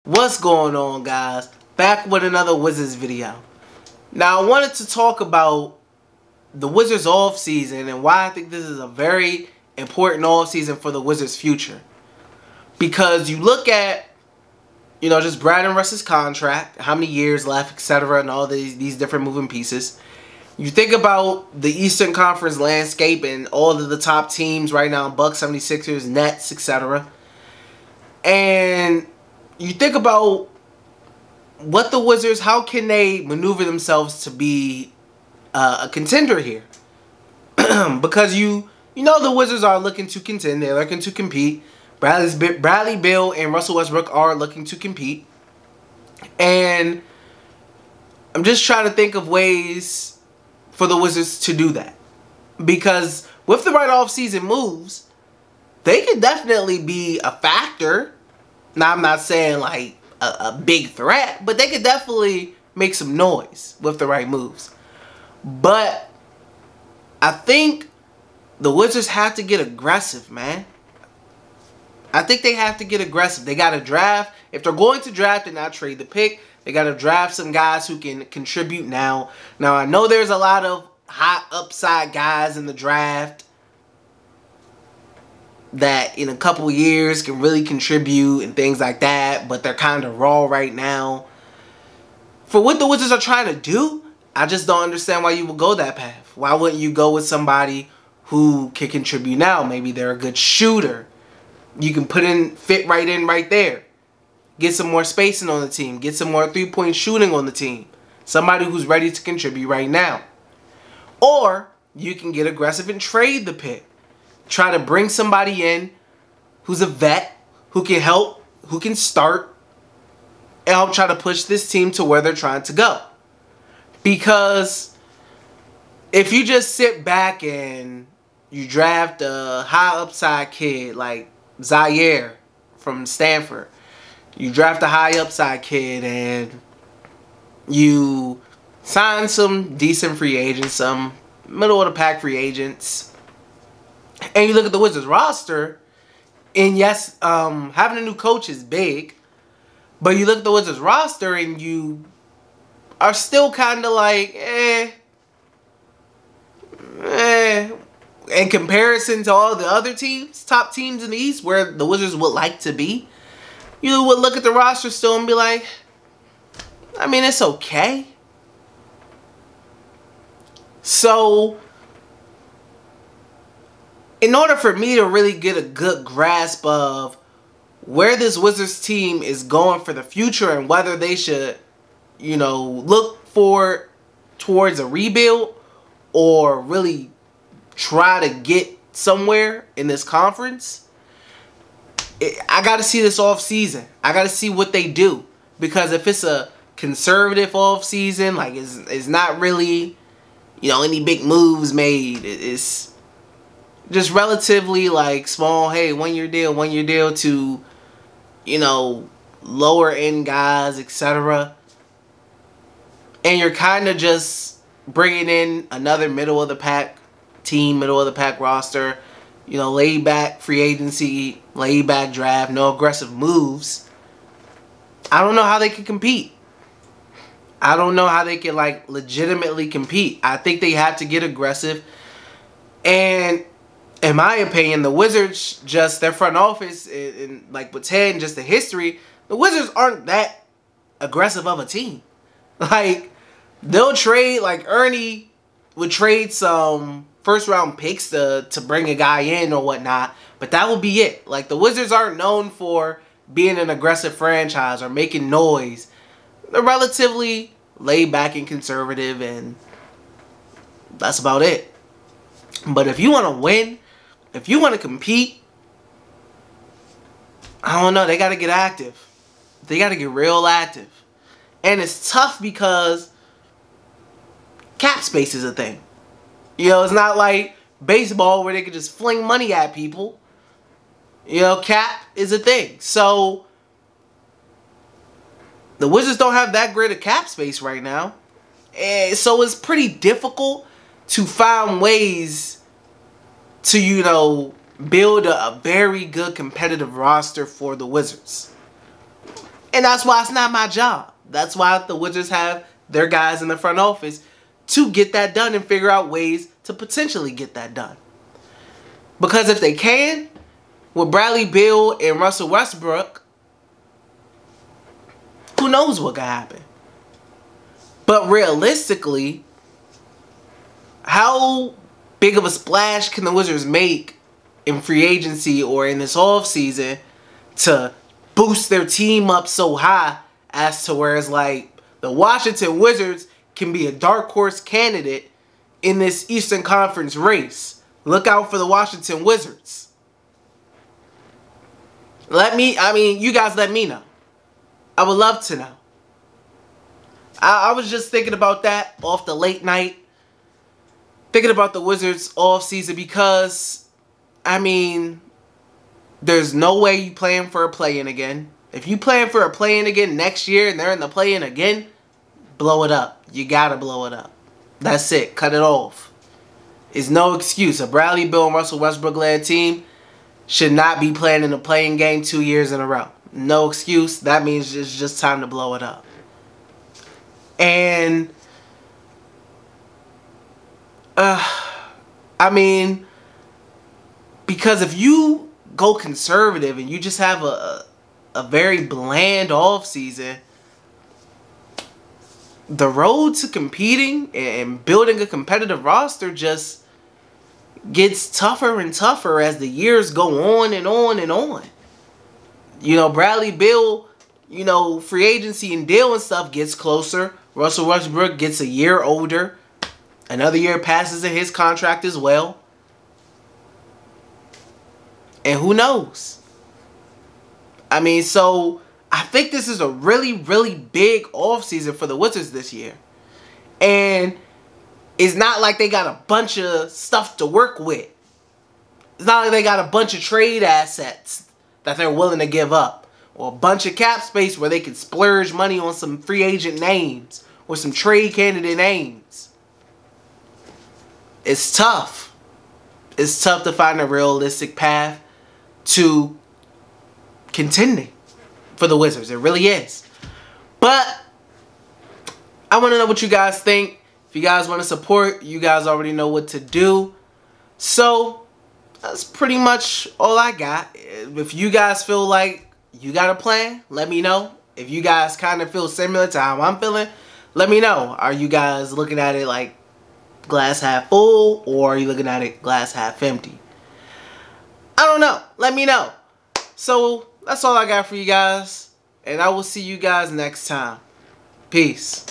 What's going on, guys? Back with another Wizards video. Now I wanted to talk about the Wizards off season and why I think this is a very important off season for the Wizards future. Because you look at, just Brandon Russ's contract, how many years left, etc., and all these different moving pieces. You think about the Eastern Conference landscape and all of the top teams right now, Bucks, 76ers, Nets, etc. And you think about what the Wizards, how can they maneuver themselves to be a contender here? Because you know the Wizards are looking to contend. They're looking to compete. Bradley Beal and Russell Westbrook are looking to compete. And I'm just trying to think of ways for the Wizards to do that. Because with the right off-season moves, they could definitely be a factor. Now, I'm not saying like a big threat, but they could definitely make some noise with the right moves. But I think the Wizards have to get aggressive, man. I think they have to get aggressive. They got to draft. If they're going to draft and not trade the pick, they got to draft some guys who can contribute now. Now, I know there's a lot of high upside guys in the draft that in a couple of years can really contribute and things like that, but they're kind of raw right now. For what the Wizards are trying to do, I just don't understand why you would go that path. Why wouldn't you go with somebody who can contribute now? Maybe they're a good shooter. You can fit right in right there. Get some more spacing on the team. Get some more three-point shooting on the team. Somebody who's ready to contribute right now. Or you can get aggressive and trade the pick. Try to bring somebody in who's a vet, who can help, who can start, and help try to push this team to where they're trying to go. Because if you just sit back and you draft a high upside kid like Zaire from Stanford, you draft a high upside kid and you sign some decent free agents, some middle of the pack free agents, and you look at the Wizards roster, and yes, having a new coach is big, but you look at the Wizards roster and you are still kind of like, in comparison to all the other teams, top teams in the East, where the Wizards would like to be, you would look at the roster still and be like, I mean, it's okay. So, in order for me to really get a good grasp of where this Wizards team is going for the future and whether they should, look towards a rebuild or really try to get somewhere in this conference, I got to see this off season. I got to see what they do. Because if it's a conservative off season, like it's not really, any big moves made. It's just relatively like small, hey, one-year deal to, lower end guys, etc. And you're kind of just bringing in another middle of the pack team, middle of the pack roster, laid back free agency, laid back draft, no aggressive moves. I don't know how they can compete. I don't know how they can legitimately compete. I think they have to get aggressive. And in my opinion, the Wizards, just their front office, and with Ted and just the history, the Wizards aren't that aggressive of a team. They'll trade, Ernie would trade some first-round picks to bring a guy in or whatnot, but that would be it. The Wizards aren't known for being an aggressive franchise or making noise. They're relatively laid back and conservative, and that's about it. But if you want to win, if you want to compete, I don't know, they got to get active. They got to get real active. And it's tough because cap space is a thing. It's not like baseball where they can just fling money at people. Cap is a thing. So the Wizards don't have that great of cap space right now. And so it's pretty difficult to find ways to, build a very good competitive roster for the Wizards. And that's why it's not my job. That's why the Wizards have their guys in the front office to get that done and figure out ways to potentially get that done. Because if they can, with Bradley Beal and Russell Westbrook, who knows what could happen. But realistically, how big of a splash can the Wizards make in free agency or in this offseason to boost their team up so high as to where it's like the Washington Wizards can be a dark horse candidate in this Eastern Conference race? Look out for the Washington Wizards. You guys let me know. I would love to know. I was just thinking about that off the late night. Thinking about the Wizards off season because, there's no way you playing for a play-in again. If you playing for a play-in again next year and they're in the play-in again, blow it up. You gotta blow it up. That's it. Cut it off. It's no excuse. A Bradley Beal and Russell Westbrook led team should not be playing in a play-in game 2 years in a row. No excuse. That means it's just time to blow it up. And because if you go conservative and you just have a very bland offseason, the road to competing and building a competitive roster just gets tougher and tougher as the years go on and on and on. Bradley Beal, free agency and deal and stuff gets closer. Russell Westbrook gets a year older. Another year passes in his contract as well. And who knows? So I think this is a really, really big offseason for the Wizards this year. And it's not like they got a bunch of stuff to work with. It's not like they got a bunch of trade assets that they're willing to give up. Or a bunch of cap space where they can splurge money on some free agent names. Or some trade candidate names. It's tough. It's tough to find a realistic path to contending for the Wizards. It really is. But I want to know what you guys think. If you guys want to support, you guys already know what to do. So that's pretty much all I got. If you guys feel like you got a plan, let me know. If you guys kind of feel similar to how I'm feeling, let me know. Are you guys looking at it like glass half full, or are you looking at it glass half empty? I don't know. Let me know. So that's all I got for you guys, and I will see you guys next time. Peace.